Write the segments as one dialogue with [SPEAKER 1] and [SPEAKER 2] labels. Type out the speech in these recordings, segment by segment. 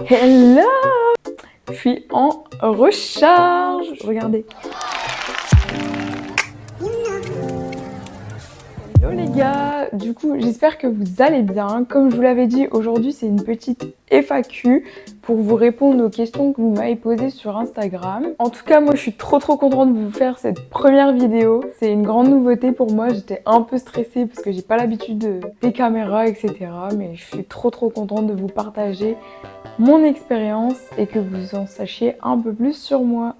[SPEAKER 1] Hello! Je suis en recharge. Regardez. Hello les gars, du coup j'espère que vous allez bien. Comme je vous l'avais dit, aujourd'hui c'est une petite FAQ pour vous répondre aux questions que vous m'avez posées sur Instagram. En tout cas moi je suis trop contente de vous faire cette première vidéo. C'est une grande nouveauté pour moi, j'étais un peu stressée parce que j'ai pas l'habitude des caméras etc. Mais je suis trop contente de vous partager mon expérience et que vous en sachiez un peu plus sur moi.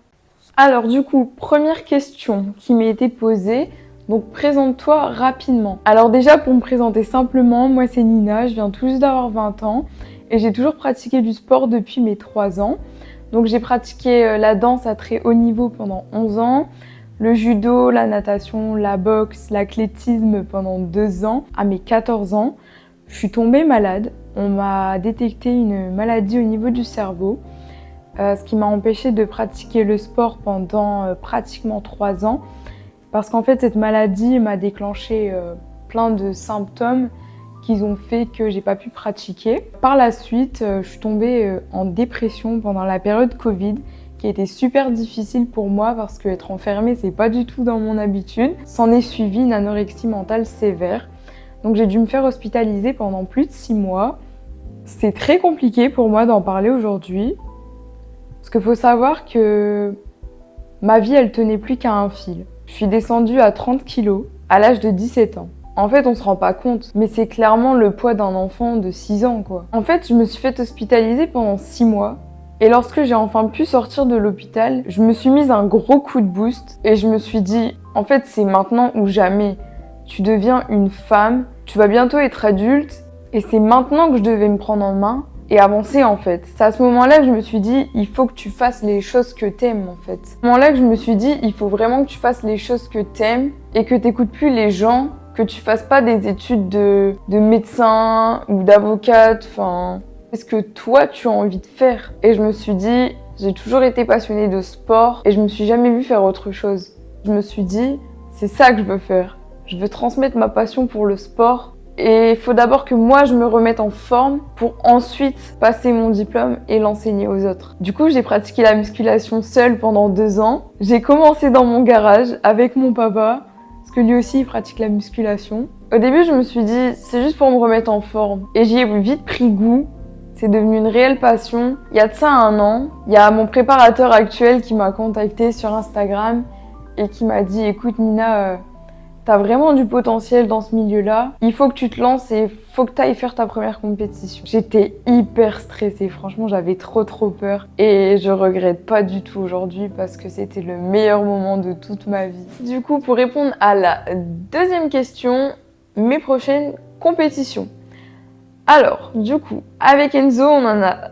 [SPEAKER 1] Alors du coup, première question qui m'a été posée. Donc présente-toi rapidement. Alors déjà pour me présenter simplement, moi c'est Nina, je viens tout juste d'avoir 20 ans et j'ai toujours pratiqué du sport depuis mes 3 ans. Donc j'ai pratiqué la danse à très haut niveau pendant 11 ans, le judo, la natation, la boxe, l'athlétisme pendant 2 ans. À mes 14 ans, je suis tombée malade. On m'a détecté une maladie au niveau du cerveau, ce qui m'a empêchée de pratiquer le sport pendant pratiquement 3 ans. Parce qu'en fait, cette maladie m'a déclenché plein de symptômes qui ont fait que j'ai pas pu pratiquer. Par la suite, je suis tombée en dépression pendant la période Covid, qui a été super difficile pour moi parce qu'être enfermée, c'est pas du tout dans mon habitude. S'en est suivi une anorexie mentale sévère. Donc j'ai dû me faire hospitaliser pendant plus de 6 mois. C'est très compliqué pour moi d'en parler aujourd'hui. Parce qu'il faut savoir que ma vie, elle tenait plus qu'à un fil. Je suis descendue à 30 kilos à l'âge de 17 ans. En fait, on se rend pas compte, mais c'est clairement le poids d'un enfant de 6 ans, quoi. En fait, je me suis fait hospitaliser pendant 6 mois. Et lorsque j'ai enfin pu sortir de l'hôpital, je me suis mise un gros coup de boost et je me suis dit, en fait, c'est maintenant ou jamais. Tu deviens une femme, tu vas bientôt être adulte et c'est maintenant que je devais me prendre en main et avancer en fait. C'est à ce moment-là que je me suis dit, il faut que tu fasses les choses que t'aimes en fait. C'est à ce moment-là que je me suis dit, il faut vraiment que tu fasses les choses que t'aimes et que t'écoutes plus les gens, que tu fasses pas des études de médecin ou d'avocate, enfin, qu'est-ce que toi tu as envie de faire. Et je me suis dit, j'ai toujours été passionnée de sport et je me suis jamais vue faire autre chose. Je me suis dit, c'est ça que je veux faire. Je veux transmettre ma passion pour le sport. Et il faut d'abord que moi je me remette en forme pour ensuite passer mon diplôme et l'enseigner aux autres. Du coup, j'ai pratiqué la musculation seule pendant 2 ans. J'ai commencé dans mon garage avec mon papa, parce que lui aussi il pratique la musculation. Au début, je me suis dit, c'est juste pour me remettre en forme. Et j'y ai vite pris goût. C'est devenu une réelle passion. Il y a de ça 1 an, il y a mon préparateur actuel qui m'a contactée sur Instagram et qui m'a dit, écoute Nina, t'as vraiment du potentiel dans ce milieu-là. Il faut que tu te lances et faut que t'ailles faire ta première compétition. J'étais hyper stressée, franchement j'avais trop peur et je regrette pas du tout aujourd'hui parce que c'était le meilleur moment de toute ma vie. Du coup, pour répondre à la deuxième question, mes prochaines compétitions. Alors, du coup, avec Enzo, on en a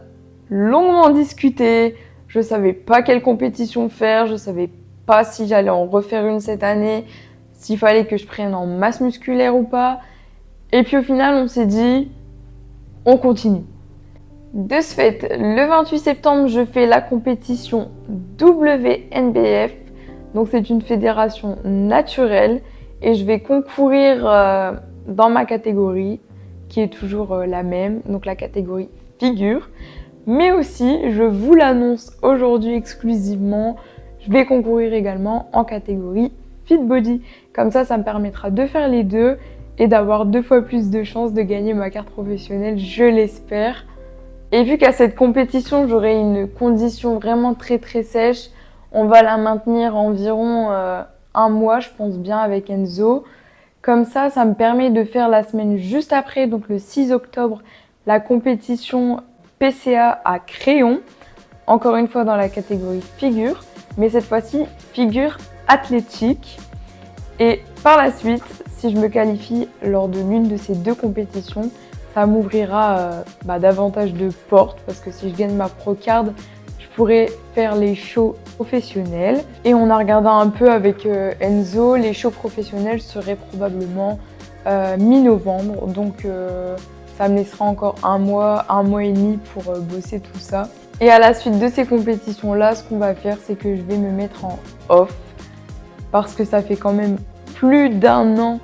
[SPEAKER 1] longuement discuté. Je savais pas quelle compétition faire, je savais pas si j'allais en refaire une cette année, s'il fallait que je prenne en masse musculaire ou pas. Et puis au final, on s'est dit, on continue. De ce fait, le 28 septembre, je fais la compétition WNBF. Donc c'est une fédération naturelle et je vais concourir dans ma catégorie, qui est toujours la même, donc la catégorie figure. Mais aussi, je vous l'annonce aujourd'hui exclusivement, je vais concourir également en catégorie fit body. Comme ça me permettra de faire les deux et d'avoir 2 fois plus de chances de gagner ma carte professionnelle, je l'espère. Et vu qu'à cette compétition, j'aurai une condition vraiment très sèche, on va la maintenir environ 1 mois, je pense bien, avec Enzo. Comme ça me permet de faire la semaine juste après, donc le 6 octobre, la compétition PCA à Crayon. Encore une fois dans la catégorie figure, mais cette fois-ci figure athlétique. Et par la suite, si je me qualifie lors de l'une de ces 2 compétitions, ça m'ouvrira davantage de portes parce que si je gagne ma pro-card, je pourrais faire les shows professionnels. Et on a regardé un peu avec Enzo, les shows professionnels seraient probablement mi-novembre. Donc ça me laissera encore 1 mois et demi pour bosser tout ça. Et à la suite de ces compétitions-là, ce qu'on va faire, c'est que je vais me mettre en off parce que ça fait quand même plus d'1 an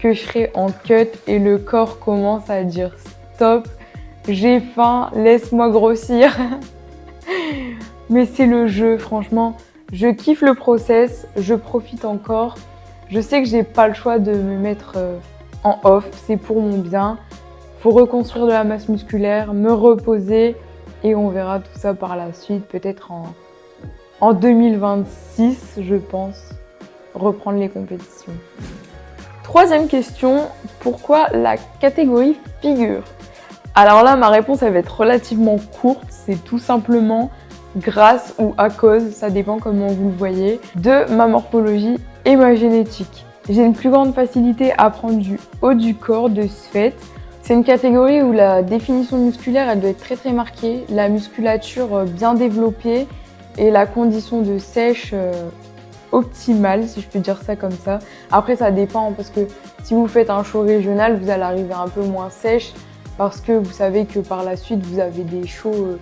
[SPEAKER 1] que je serai en cut et le corps commence à dire stop. j'ai faim, laisse-moi grossir. Mais c'est le jeu, franchement. Je kiffe le process, je profite encore. Je sais que j'ai pas le choix de me mettre en off, c'est pour mon bien. Faut reconstruire de la masse musculaire, me reposer et on verra tout ça par la suite, peut-être en 2026, je pense, reprendre les compétitions. Troisième question, pourquoi la catégorie figure? Alors là, ma réponse elle va être relativement courte, c'est tout simplement grâce ou à cause, ça dépend comment vous le voyez, de ma morphologie et ma génétique. J'ai une plus grande facilité à prendre du haut du corps de ce fait. C'est une catégorie où la définition musculaire elle doit être très très marquée, la musculature bien développée et la condition de sèche optimale, si je peux dire ça comme ça. Après ça dépend parce que si vous faites un show régional, vous allez arriver un peu moins sèche parce que vous savez que par la suite vous avez des shows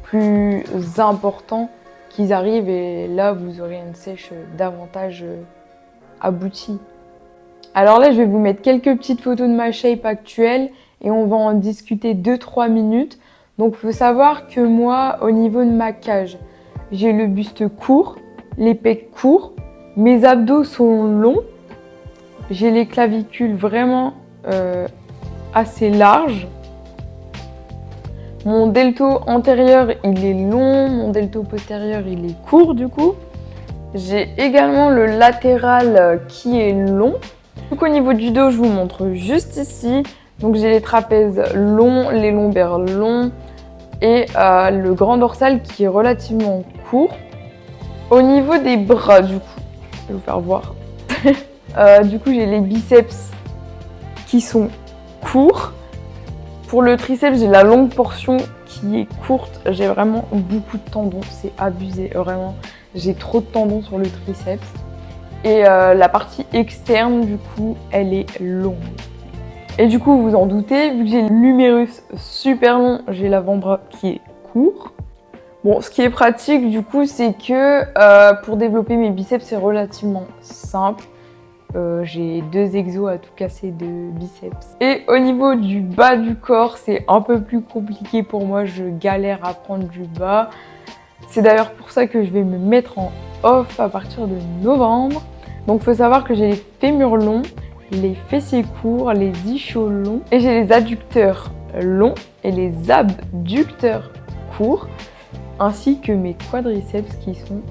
[SPEAKER 1] plus importants qui arrivent et là vous aurez une sèche davantage aboutie. Alors là je vais vous mettre quelques petites photos de ma shape actuelle et on va en discuter 2-3 minutes. Donc il faut savoir que moi au niveau de ma cage, j'ai le buste court, les pecs courts, mes abdos sont longs, j'ai les clavicules vraiment assez larges. Mon delto antérieur, il est long, mon delto postérieur, il est court du coup. J'ai également le latéral qui est long. Donc au niveau du dos, je vous montre juste ici. Donc j'ai les trapèzes longs, les lombaires longs et le grand dorsal qui est relativement court. Au niveau des bras, du coup, je vais vous faire voir. Du coup, j'ai les biceps qui sont courts. Pour le triceps, j'ai la longue portion qui est courte. J'ai vraiment beaucoup de tendons, c'est abusé, vraiment. J'ai trop de tendons sur le triceps. Et la partie externe, du coup, elle est longue. Et du coup, vous vous en doutez, vu que j'ai l'humérus super long, j'ai l'avant-bras qui est court. Bon, ce qui est pratique, du coup, c'est que pour développer mes biceps, c'est relativement simple. J'ai 2 exos à tout casser de biceps. Et au niveau du bas du corps, c'est un peu plus compliqué pour moi. Je galère à prendre du bas. C'est d'ailleurs pour ça que je vais me mettre en off à partir de novembre. Donc il faut savoir que j'ai les fémurs longs, les fessiers courts, les ischios longs et j'ai les adducteurs longs et les abducteurs courts ainsi que mes quadriceps qui sont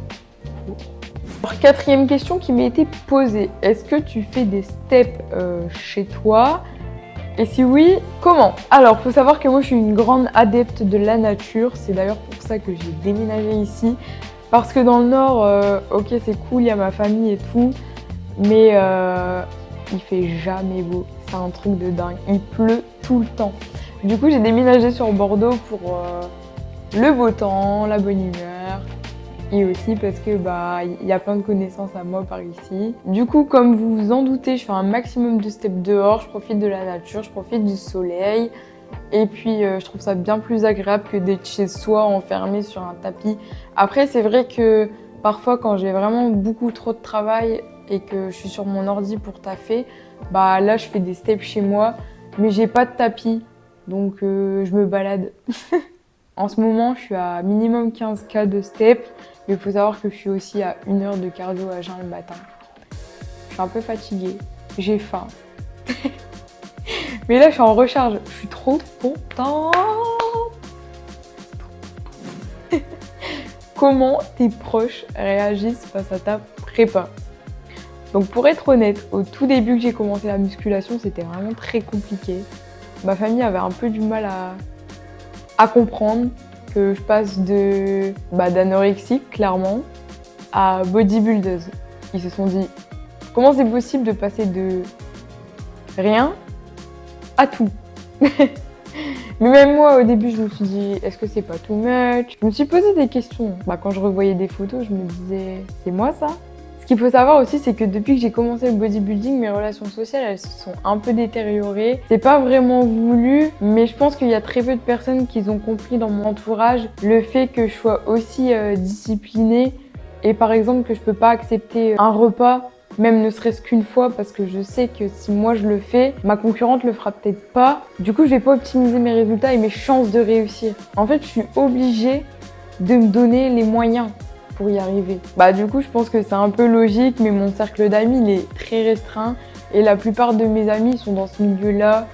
[SPEAKER 1] courts. Alors, quatrième question qui m'a été posée, est-ce que tu fais des steps chez toi? Et si oui, comment? Alors, faut savoir que moi je suis une grande adepte de la nature, c'est d'ailleurs pour ça que j'ai déménagé ici. Parce que dans le nord, ok c'est cool, il y a ma famille et tout, mais il fait jamais beau, c'est un truc de dingue, il pleut tout le temps. Du coup j'ai déménagé sur Bordeaux pour le beau temps, la bonne humeur. Et aussi parce que il y a plein de connaissances à moi par ici. Du coup, comme vous vous en doutez, je fais un maximum de steps dehors, je profite de la nature, je profite du soleil. Et puis, je trouve ça bien plus agréable que d'être chez soi, enfermé sur un tapis. Après, c'est vrai que parfois, quand j'ai vraiment beaucoup trop de travail et que je suis sur mon ordi pour taffer, là, je fais des steps chez moi, mais j'ai pas de tapis. Donc, je me balade. En ce moment, je suis à minimum 15K de steps. Mais il faut savoir que je suis aussi à 1 heure de cardio à jeun le matin. Je suis un peu fatiguée, j'ai faim. Mais là, je suis en recharge, je suis trop contente. Comment tes proches réagissent face à ta prépa? Donc pour être honnête, au tout début que j'ai commencé la musculation, c'était vraiment très compliqué. Ma famille avait un peu du mal à comprendre que je passe d'anorexique, clairement, à bodybuildeuse. Ils se sont dit, comment c'est possible de passer de rien à tout? Mais même moi, au début, je me suis dit, est-ce que c'est pas too much? Je me suis posé des questions. Quand je revoyais des photos, je me disais, c'est moi ça? Ce qu'il faut savoir aussi, c'est que depuis que j'ai commencé le bodybuilding, mes relations sociales, elles se sont un peu détériorées. C'est pas vraiment voulu, mais je pense qu'il y a très peu de personnes qui ont compris dans mon entourage le fait que je sois aussi disciplinée et par exemple que je peux pas accepter un repas même ne serait-ce qu'une fois, parce que je sais que si moi je le fais, ma concurrente le fera peut-être pas. Du coup, je vais pas optimiser mes résultats et mes chances de réussir. En fait, je suis obligée de me donner les moyens pour y arriver. Bah du coup, je pense que c'est un peu logique, mais mon cercle d'amis, il est très restreint et la plupart de mes amis sont dans ce milieu-là.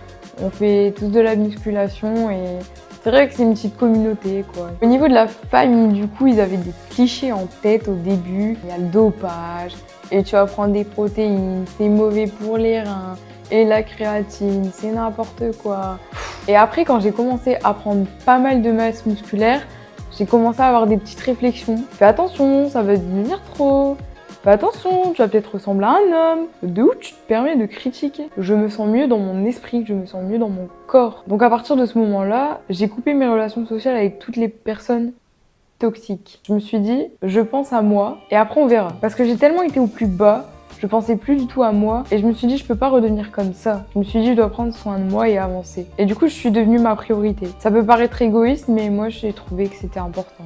[SPEAKER 1] On fait tous de la musculation et c'est vrai que c'est une petite communauté, quoi. Au niveau de la famille, du coup, ils avaient des clichés en tête au début. Il y a le dopage, et tu vas prendre des protéines, c'est mauvais pour les reins, et la créatine, c'est n'importe quoi. Et après, quand j'ai commencé à prendre pas mal de masse musculaire, j'ai commencé à avoir des petites réflexions. Fais attention, ça va devenir trop. Fais attention, tu vas peut-être ressembler à un homme. De où tu te permets de critiquer? Je me sens mieux dans mon esprit, je me sens mieux dans mon corps. Donc à partir de ce moment-là, j'ai coupé mes relations sociales avec toutes les personnes toxiques. Je me suis dit, je pense à moi et après on verra. Parce que j'ai tellement été au plus bas, je pensais plus du tout à moi et je me suis dit, je peux pas redevenir comme ça. Je me suis dit, je dois prendre soin de moi et avancer. Et du coup, je suis devenue ma priorité. Ça peut paraître égoïste, mais moi, j'ai trouvé que c'était important.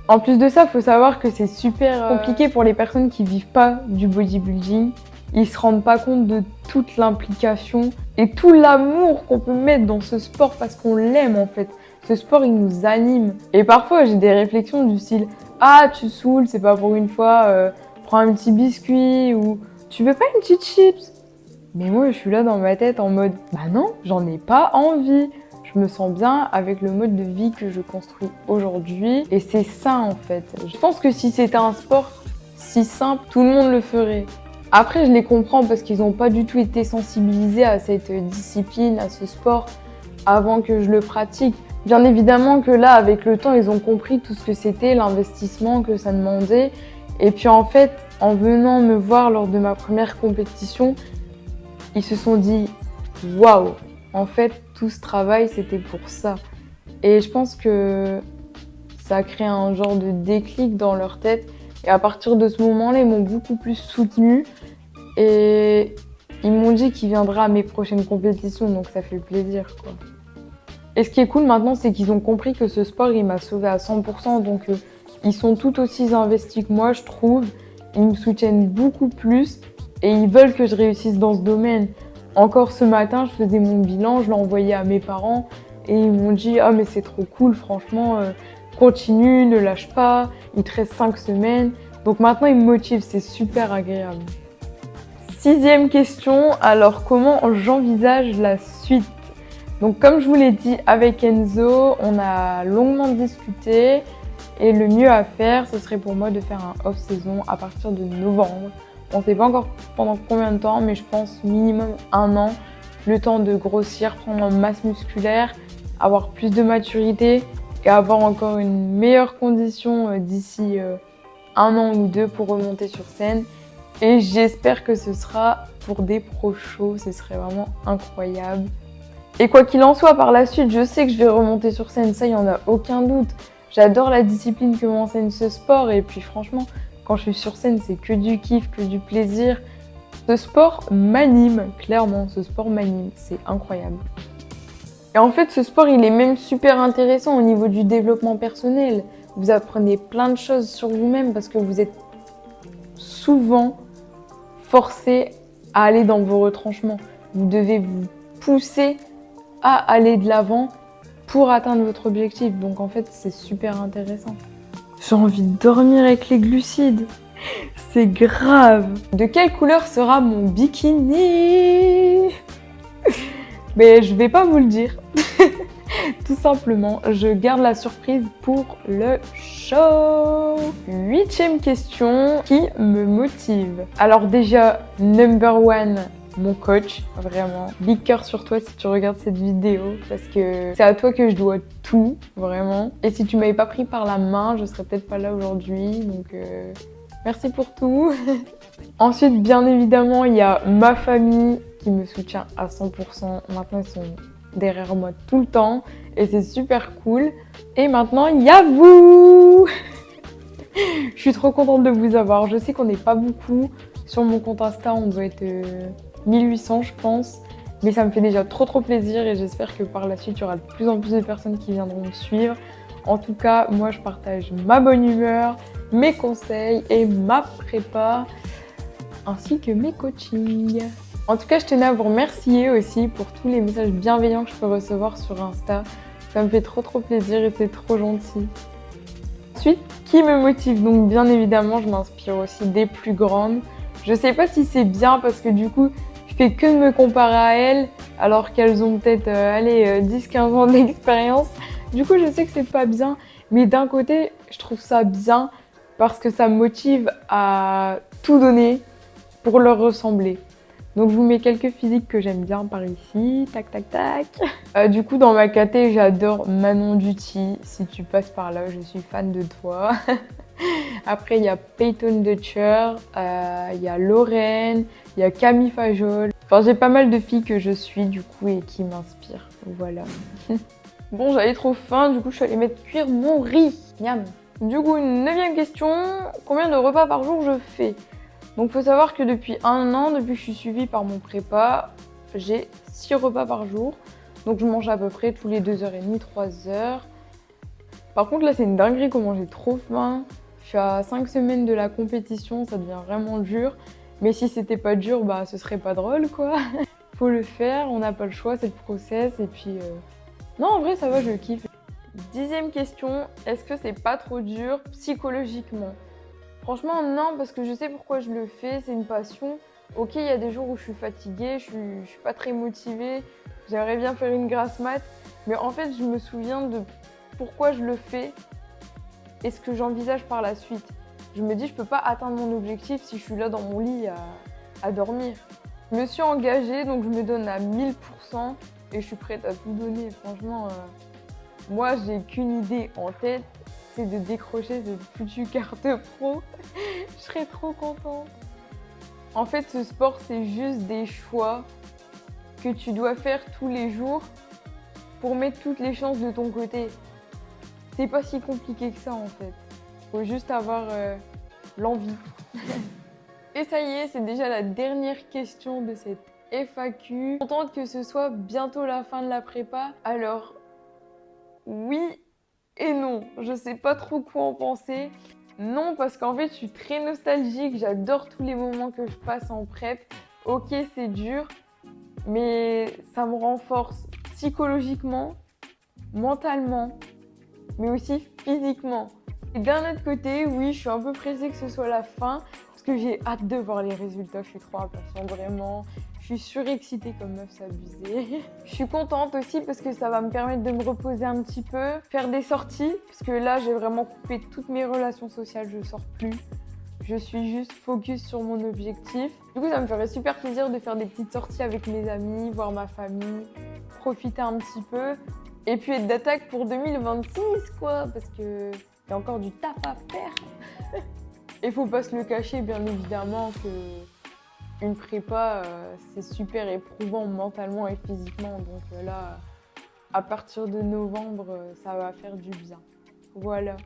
[SPEAKER 1] En plus de ça, faut savoir que c'est super compliqué pour les personnes qui vivent pas du bodybuilding. Ils se rendent pas compte de toute l'implication et tout l'amour qu'on peut mettre dans ce sport parce qu'on l'aime en fait. Ce sport, il nous anime. Et parfois, j'ai des réflexions du style « Ah, tu saoules, c'est pas pour une fois, prends un petit biscuit » ou « Tu veux pas une petite chips ?» Mais moi, je suis là dans ma tête en mode « Bah non, j'en ai pas envie !» Je me sens bien avec le mode de vie que je construis aujourd'hui et c'est ça en fait. Je pense que si c'était un sport si simple, tout le monde le ferait. Après, je les comprends parce qu'ils n'ont pas du tout été sensibilisés à cette discipline, à ce sport avant que je le pratique. Bien évidemment que là, avec le temps, ils ont compris tout ce que c'était, l'investissement que ça demandait. Et puis en fait, en venant me voir lors de ma première compétition, ils se sont dit « Waouh !» En fait, tout ce travail, c'était pour ça. Et je pense que ça a créé un genre de déclic dans leur tête. Et à partir de ce moment-là, ils m'ont beaucoup plus soutenue. Et ils m'ont dit qu'ils viendraient à mes prochaines compétitions, donc ça fait plaisir, quoi. Et ce qui est cool maintenant, c'est qu'ils ont compris que ce sport, il m'a sauvée à 100%. Donc ils sont tout aussi investis que moi, je trouve. Ils me soutiennent beaucoup plus et ils veulent que je réussisse dans ce domaine. Encore ce matin, je faisais mon bilan, je l'ai envoyé à mes parents et ils m'ont dit « Ah mais c'est trop cool, franchement, continue, ne lâche pas, il te reste 5 semaines. » Donc maintenant, ils me motivent, c'est super agréable. 6e question, alors comment j'envisage la suite? Donc comme je vous l'ai dit avec Enzo, on a longuement discuté et le mieux à faire, ce serait pour moi de faire un off-saison à partir de novembre. On ne sait pas encore pendant combien de temps, mais je pense minimum 1 an. Le temps de grossir, prendre en masse musculaire, avoir plus de maturité et avoir encore une meilleure condition d'ici 1 an ou 2 pour remonter sur scène. Et j'espère que ce sera pour des pro shows, ce serait vraiment incroyable. Et quoi qu'il en soit, par la suite, je sais que je vais remonter sur scène, ça, il n'y en a aucun doute. J'adore la discipline que m'enseigne ce sport et puis franchement, quand je suis sur scène, c'est que du kiff, que du plaisir. Ce sport m'anime, clairement, ce sport m'anime, c'est incroyable. Et en fait, ce sport, il est même super intéressant au niveau du développement personnel. Vous apprenez plein de choses sur vous-même parce que vous êtes souvent forcé à aller dans vos retranchements. Vous devez vous pousser à aller de l'avant pour atteindre votre objectif. Donc en fait, c'est super intéressant. J'ai envie de dormir avec les glucides. C'est grave. De quelle couleur sera mon bikini? Mais je vais pas vous le dire. Tout simplement, je garde la surprise pour le show. 8e question, qui me motive? Alors déjà, number one, mon coach, vraiment. Big cœur sur toi si tu regardes cette vidéo parce que c'est à toi que je dois tout, vraiment. Et si tu m'avais pas pris par la main, je serais peut-être pas là aujourd'hui, donc merci pour tout. Ensuite, bien évidemment, il y a ma famille qui me soutient à 100%. Maintenant, ils sont derrière moi tout le temps et c'est super cool. Et maintenant, il y a vous. Je suis trop contente de vous avoir. Je sais qu'on n'est pas beaucoup. Sur mon compte Insta, on doit être 1800, je pense. Mais ça me fait déjà trop plaisir et j'espère que par la suite, il y aura de plus en plus de personnes qui viendront me suivre. En tout cas, moi, je partage ma bonne humeur, mes conseils et ma prépa. ainsi que mes coachings. En tout cas, je tenais à vous remercier aussi pour tous les messages bienveillants que je peux recevoir sur Insta. Ça me fait trop plaisir et c'est trop gentil. Ensuite, qui me motive? Donc bien évidemment, je m'inspire aussi des plus grandes. Je sais pas si c'est bien parce que du coup, je fais que de me comparer à elles alors qu'elles ont peut-être 10-15 ans d'expérience. Du coup, je sais que c'est pas bien, mais d'un côté, je trouve ça bien parce que ça me motive à tout donner pour leur ressembler. Donc je vous mets quelques physiques que j'aime bien par ici, tac tac tac. Du coup dans ma caté j'adore Manon Duty, si tu passes par là je suis fan de toi. Après il y a Peyton Dutcher, il y a Lorraine, il y a Camille Fajol. Enfin j'ai pas mal de filles que je suis du coup et qui m'inspirent, voilà. Bon j'avais trop faim, du coup je suis allée mettre cuire mon riz, miam. Du coup une 9e question, combien de repas par jour je fais? Donc, il faut savoir que depuis 1 an, depuis que je suis suivie par mon prépa, j'ai 6 repas par jour. Donc, je mange à peu près tous les 2h30, 3h. Par contre, là, c'est une dinguerie comment j'ai trop faim. Je suis à 5 semaines de la compétition, ça devient vraiment dur. Mais si c'était pas dur, bah, ce serait pas drôle, quoi. Faut le faire, on n'a pas le choix, c'est le process. Et puis, non, en vrai, ça va, je kiffe. 10e question, est-ce que c'est pas trop dur psychologiquement? Franchement, non, parce que je sais pourquoi je le fais, c'est une passion. Ok, il y a des jours où je suis fatiguée, je suis pas très motivée, j'aimerais bien faire une grasse mat, mais en fait, je me souviens de pourquoi je le fais et ce que j'envisage par la suite. Je me dis, je peux pas atteindre mon objectif si je suis là dans mon lit à dormir. Je me suis engagée, donc je me donne à 1000% et je suis prête à tout donner. Franchement, moi, j'ai qu'une idée en tête, c'est de décrocher cette foutue carte pro. Je serais trop contente. En fait, ce sport, c'est juste des choix que tu dois faire tous les jours pour mettre toutes les chances de ton côté. C'est pas si compliqué que ça, en fait. Faut juste avoir l'envie. Et ça y est, c'est déjà la dernière question de cette FAQ. Contente que ce soit bientôt la fin de la prépa. Alors, oui et non, je sais pas trop quoi en penser. Non, parce qu'en fait, je suis très nostalgique, j'adore tous les moments que je passe en prep. Ok, c'est dur, mais ça me renforce psychologiquement, mentalement, mais aussi physiquement. Et d'un autre côté, oui, je suis un peu pressée que ce soit la fin, parce que j'ai hâte de voir les résultats, je suis trop impatiente, vraiment. Je suis surexcitée comme meuf, c'est abusé. Je suis contente aussi parce que ça va me permettre de me reposer un petit peu, faire des sorties, parce que là, j'ai vraiment coupé toutes mes relations sociales, je sors plus. Je suis juste focus sur mon objectif. Du coup, ça me ferait super plaisir de faire des petites sorties avec mes amis, voir ma famille, profiter un petit peu. Et puis être d'attaque pour 2026, quoi, parce que y a encore du taf à faire. Et faut pas se le cacher, bien évidemment, que une prépa, c'est super éprouvant mentalement et physiquement. Donc là, à partir de novembre, ça va faire du bien. Voilà.